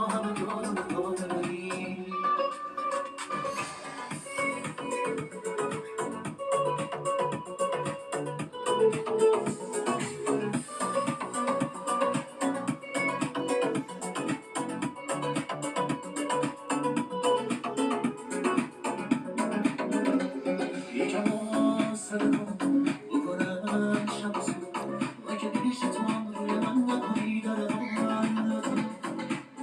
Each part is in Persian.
همه یادم دادنی یکم آسده کن بکنم شب سود من که پیش تو هم روی من نکنی داره من لطفا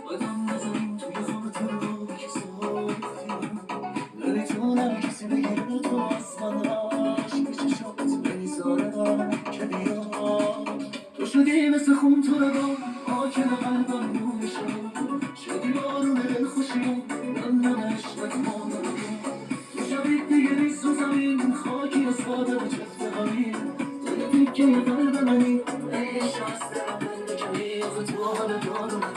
آدم نزنیم توی خاطر رو که ساختی نمیتونم کسی بگیره تو آسمان عشق چشات نمیذارم که بیاد تو شدی مثل خون تو روان حاکم قلبم رو میشم شدی بارون دلخوشیم من عشقت ماندم تو شبیه دیگه نیست رو زمین خاکی از خاطر چفت همین تو یه تیکه قلب منی ای عشق از دلم بنده کمی آخه تو همه یادم